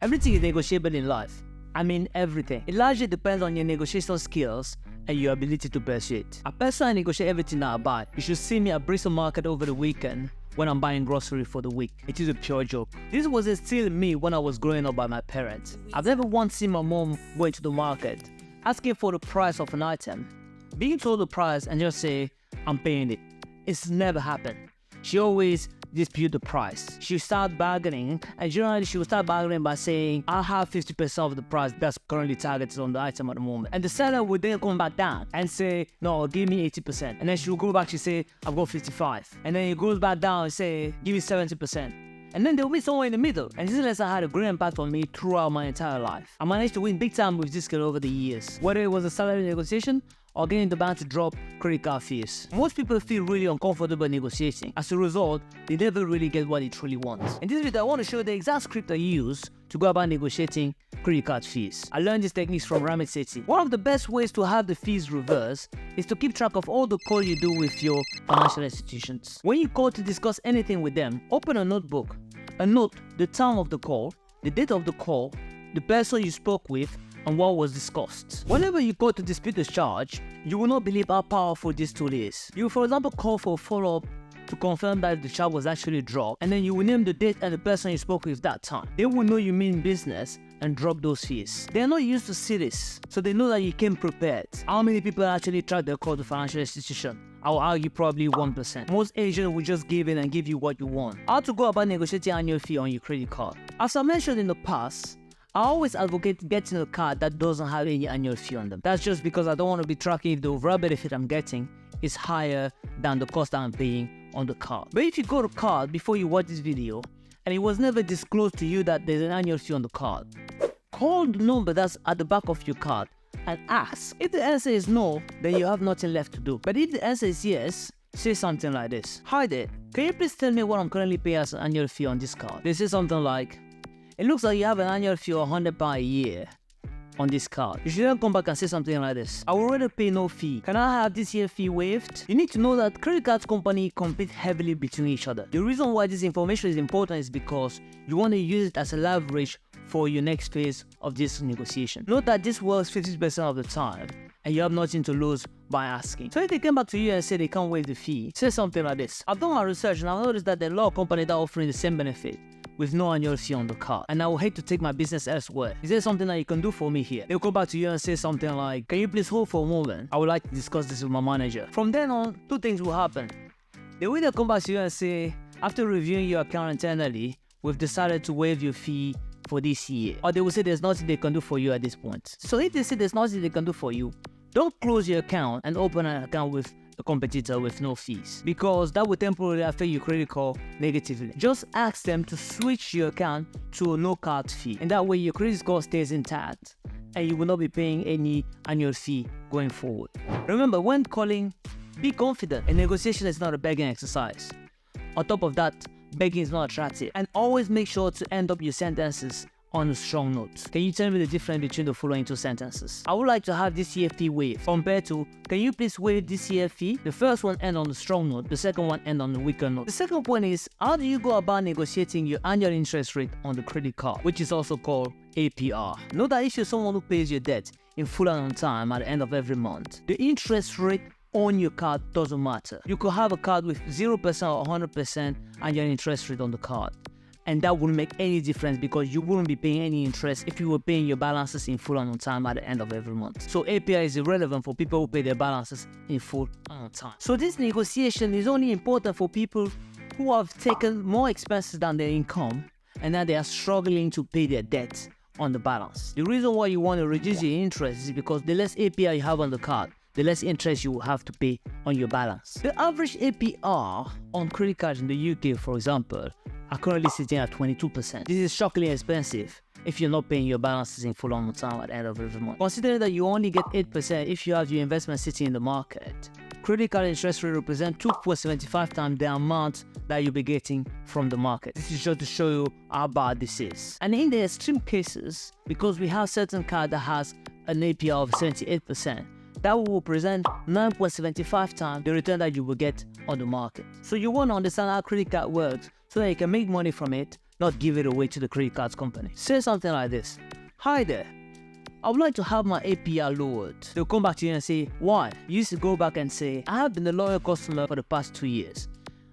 Everything is negotiable in life. I mean everything. It largely depends on your negotiation skills and your ability to persuade. I personally negotiate everything that I buy. You should see me at Bristol Market over the weekend when I'm buying grocery for the week. It is a pure joke. This was still me when I was growing up by my parents. I've never once seen my mom go into the market, asking for the price of an item, being told the price and just say, I'm paying it. It's never happened. She always dispute the price. She start bargaining, and generally she will start bargaining by saying, I'll have 50% of the price that's currently targeted on the item at the moment. And the seller would then come back down and say, no, give me 80%. And then she will go back, she say, I've got 55. And then it goes back down and say, give me 70%. And then they'll be somewhere in the middle. And this lesson had a great impact on me throughout my entire life. I managed to win big time with this skill over the years, whether it was a salary negotiation or getting the bank to drop credit card fees. Most people feel really uncomfortable negotiating. As a result, they never really get what they truly want. In this video, I want to show the exact script I use to go about negotiating credit card fees. I learned these techniques from Ramit Sethi. One of the best ways to have the fees reversed is to keep track of all the calls you do with your financial institutions. When you call to discuss anything with them, open a notebook and note the time of the call, the date of the call, the person you spoke with, and what was discussed. Whenever you go to dispute a charge, you will not believe how powerful this tool is. You will, for example, call for a follow-up to confirm that the charge was actually dropped, and then you will name the date and the person you spoke with that time. They will know you mean business and drop those fees. They are not used to see this, so they know that you came prepared. How many people actually track their call to financial institution? I will argue probably 1%. Most agents will just give in and give you what you want. How to go about negotiating annual fee on your credit card? As I mentioned in the past, I always advocate getting a card that doesn't have any annual fee on them. That's just because I don't want to be tracking if the overall benefit I'm getting is higher than the cost I'm paying on the card. But if you got a card before you watch this video and it was never disclosed to you that there's an annual fee on the card, call the number that's at the back of your card and ask. If the answer is no, then you have nothing left to do. But if the answer is yes, say something like this. Hi there, can you please tell me what I'm currently paying as an annual fee on this card? They say something like, it looks like you have an annual fee of £100 a year on this card. You should then come back and say something like this. I will already pay no fee. Can I have this year fee waived? You need to know that credit card companies compete heavily between each other. The reason why this information is important is because you want to use it as a leverage for your next phase of this negotiation. Note that this works 50% of the time and you have nothing to lose by asking. So if they came back to you and say they can't waive the fee, say something like this. I've done my research and I've noticed that there are a lot of companies that are offering the same benefit with no annual fee on the card, and I will hate to take my business elsewhere. Is there something that you can do for me here? They'll come back to you and say something like, can you please hold for a moment? I would like to discuss this with my manager. From then on, two things will happen. They will either come back to you and say, after reviewing your account internally, we've decided to waive your fee for this year. Or they will say there's nothing they can do for you at this point. So if they say there's nothing they can do for you, don't close your account and open an account with a competitor with no fees, because that will temporarily affect your credit score negatively. Just ask them to switch your account to a no card fee, and that way your credit score stays intact and you will not be paying any annual fee going forward. Remember, when calling, be confident. A negotiation is not a begging exercise. On top of that, begging is not attractive, and always make sure to end up your sentences on a strong note. Can you tell me the difference between the following two sentences? I would like to have this year fee waived, compared to, can you please waive this year fee? The first one end on the strong note, the second one end on the weaker note. The second point is, how do you go about negotiating your annual interest rate on the credit card, which is also called APR? Know that if you're someone who pays your debt in full and on time at the end of every month, the interest rate on your card doesn't matter. You could have a card with 0% or 100% annual interest rate on the card, and that wouldn't make any difference because you wouldn't be paying any interest if you were paying your balances in full and on time at the end of every month. So APR is irrelevant for people who pay their balances in full and on time. So this negotiation is only important for people who have taken more expenses than their income and now they are struggling to pay their debt on the balance. The reason why you want to reduce your interest is because the less APR you have on the card, the less interest you will have to pay on your balance. The average APR on credit cards in the UK, for example, are currently sitting at 22%. This is shockingly expensive if you're not paying your balances in full on time at the end of every month. Considering that you only get 8% if you have your investment sitting in the market, credit card interest rate represents 2.75 times the amount that you'll be getting from the market. This is just to show you how bad this is. And in the extreme cases, because we have certain card that has an APR of 78%, that will represent 9.75 times the return that you will get on the market. So you want to understand how credit card works so that you can make money from it not give it away to the credit cards company. Say something like this: "Hi there, I would like to have my APR lowered." They'll come back to you and say, "Why?" You used to go back and say, "I have been a loyal customer for the past 2 years.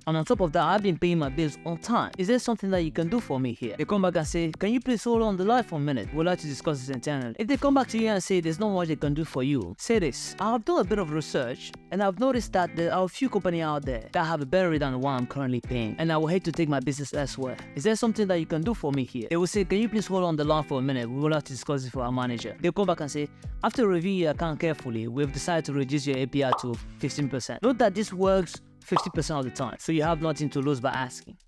And on top of that, I've been paying my bills on time. Is there something that you can do for me here?" They come back and say, "Can you please hold on the line for a minute? We'd like to discuss this internally." If they come back to you and say there's not much they can do for you, say this: "I've done a bit of research and I've noticed that there are a few companies out there that have a better rate than the one I'm currently paying, and I will hate to take my business elsewhere. Is there something that you can do for me here?" They will say, "Can you please hold on the line for a minute? We would like to discuss this with our manager." They'll come back and say, "After reviewing your account carefully, we've decided to reduce your APR to 15%. Note that this works 50% of the time, so you have nothing to lose by asking."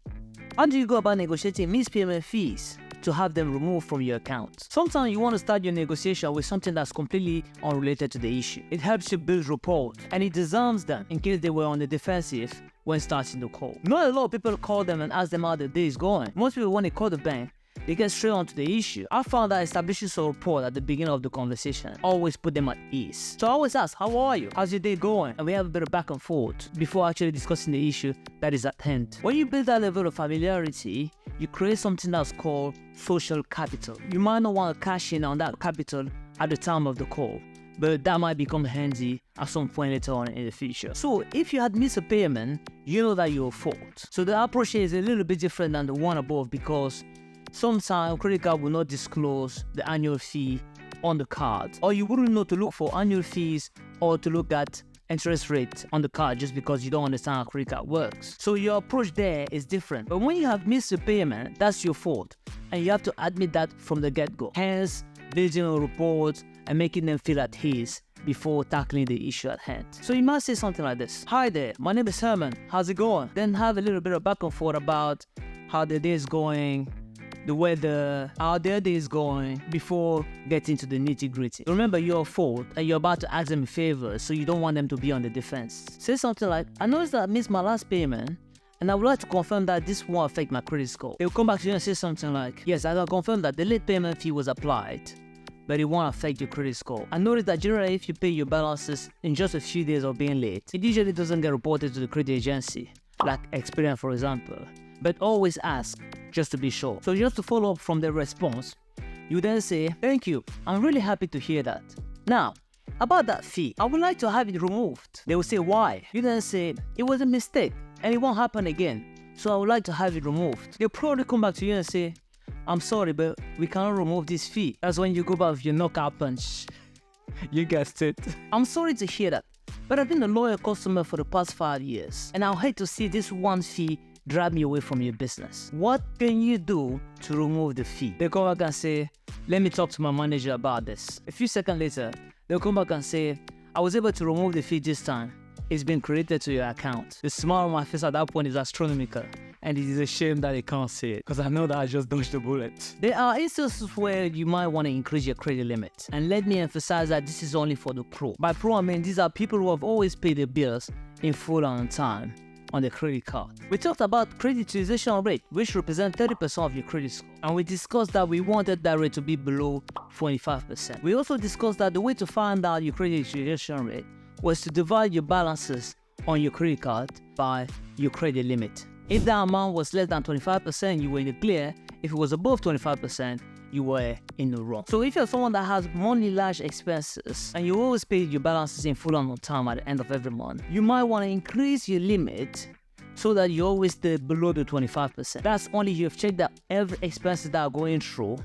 How do you go about negotiating missed payment fees to have them removed from your account? Sometimes you want to start your negotiation with something that's completely unrelated to the issue. It helps you build rapport, and it disarms them in case they were on the defensive when starting the call. Not a lot of people call them and ask them how their day is going. Most people, when they call the bank, they get straight onto the issue. I found that establishing some rapport at the beginning of the conversation always put them at ease. So I always ask, "How are you? How's your day going?" And we have a bit of back and forth before actually discussing the issue that is at hand. When you build that level of familiarity, you create something that's called social capital. You might not want to cash in on that capital at the time of the call, but that might become handy at some point later on in the future. So if you had missed a payment, you know that you're at fault. So the approach here is a little bit different than the one above, because sometimes credit card will not disclose the annual fee on the card, or you wouldn't know to look for annual fees or to look at interest rate on the card just because you don't understand how credit card works. So your approach there is different. But when you have missed a payment, that's your fault, and you have to admit that from the get-go. Hence, building a rapport and making them feel at ease before tackling the issue at hand. So you might say something like this: "Hi there, my name is Herman. How's it going?" Then have a little bit of back and forth about how the day is going, the weather, how their day is going, before getting to the nitty-gritty. Remember, you're at fault and you're about to ask them a favor, so you don't want them to be on the defense. Say something like, "I noticed that I missed my last payment, and I would like to confirm that this won't affect my credit score." They'll come back to you and say something like, "Yes, I can confirm that the late payment fee was applied, but it won't affect your credit score. I noticed that generally if you pay your balances in just a few days of being late, it usually doesn't get reported to the credit agency, like Experian for example. But always ask, just to be sure." So just to follow up from their response, you then say, "Thank you, I'm really happy to hear that. Now, about that fee, I would like to have it removed." They will say, "Why?" You then say, "It was a mistake and it won't happen again, so I would like to have it removed." They'll probably come back to you and say, "I'm sorry, but we cannot remove this fee." That's when you go back with your knockout punch. You guessed it. "I'm sorry to hear that, but I've been a loyal customer for the past 5 years, and I'll hate to see this one fee drive me away from your business. What can you do to remove the fee?" They come back and say, "Let me talk to my manager about this." A few seconds later, they'll come back and say, "I was able to remove the fee this time. It's been credited to your account." The smile on my face at that point is astronomical, and it is a shame that they can't see it, because I know that I just dodged the bullet. There are instances where you might want to increase your credit limit, and let me emphasize that this is only for the pro. By pro, I mean these are people who have always paid their bills in full and on time on the credit card. We talked about credit utilization rate, which represents 30% of your credit score, and we discussed that we wanted that rate to be below 25%. We also discussed that the way to find out your credit utilization rate was to divide your balances on your credit card by your credit limit. If that amount was less than 25%, you were in the clear. If it was above 25%, you were in the wrong. So if you're someone that has monthly large expenses and you always pay your balances in full and on time at the end of every month, you might want to increase your limit so that you always stay below the 25%. That's only if you've checked that every expenses that are going through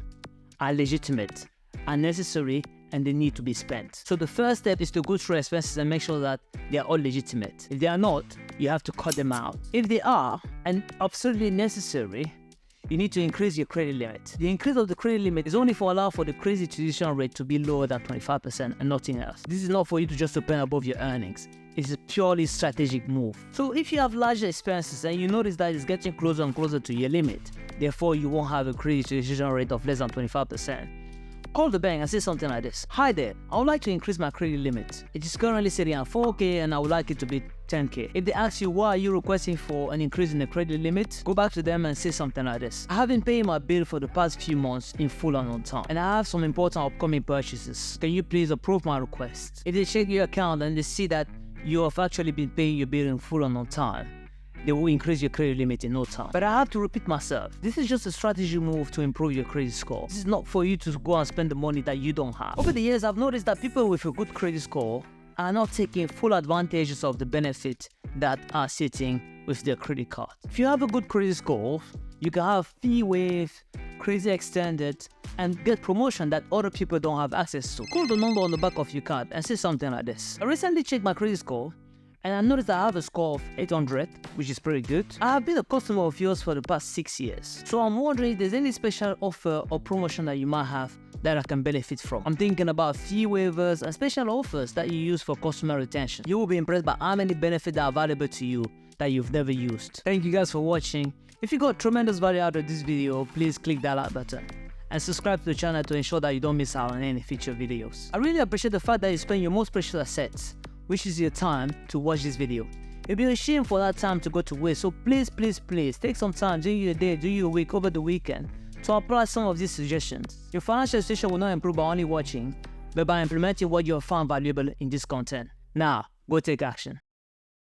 are legitimate, are necessary, and they need to be spent. So the first step is to go through expenses and make sure that they are all legitimate. If they are not, you have to cut them out. If they are and absolutely necessary, you need to increase your credit limit. The increase of the credit limit is only for allow for the credit utilization rate to be lower than 25% and nothing else. This is not for you to just spend above your earnings. It's a purely strategic move. So if you have larger expenses and you notice that it's getting closer and closer to your limit, therefore you won't have a credit utilization rate of less than 25%, call the bank and say something like this: "Hi there, I would like to increase my credit limit. It is currently sitting at 4K and I would like it to be 10K. If they ask you why are you requesting for an increase in the credit limit, go back to them and say something like this: "I have been paying my bill for the past few months in full and on time, and I have some important upcoming purchases. Can you please approve my request?" If they check your account and they see that you have actually been paying your bill in full and on time, they will increase your credit limit in no time. But I have to repeat myself, this is just a strategy move to improve your credit score. This is not for you to go and spend the money that you don't have. Over the years, I've noticed that people with a good credit score are not taking full advantages of the benefit that are sitting with their credit card. If you have a good credit score, you can have fee waived, credit extended, and get promotion that other people don't have access to. Call the number on the back of your card and say something like this. I recently checked my credit score and I noticed I have a score of 800, which is pretty good. I have been a customer of yours for the past 6 years. So I'm wondering if there's any special offer or promotion that you might have that I can benefit from. I'm thinking about fee waivers and special offers that you use for customer retention. You will be impressed by how many benefits that are valuable to you that you've never used. Thank you guys for watching. If you got tremendous value out of this video, please click that like button and subscribe to the channel to ensure that you don't miss out on any future videos. I really appreciate the fact that you spend your most precious assets, which is your time, to watch this video. It'd be a shame for that time to go to waste, so please take some time during your day, during your week, over the weekend to apply some of these suggestions. Your financial situation will not improve by only watching, but by implementing what you have found valuable in this content. Now, go take action.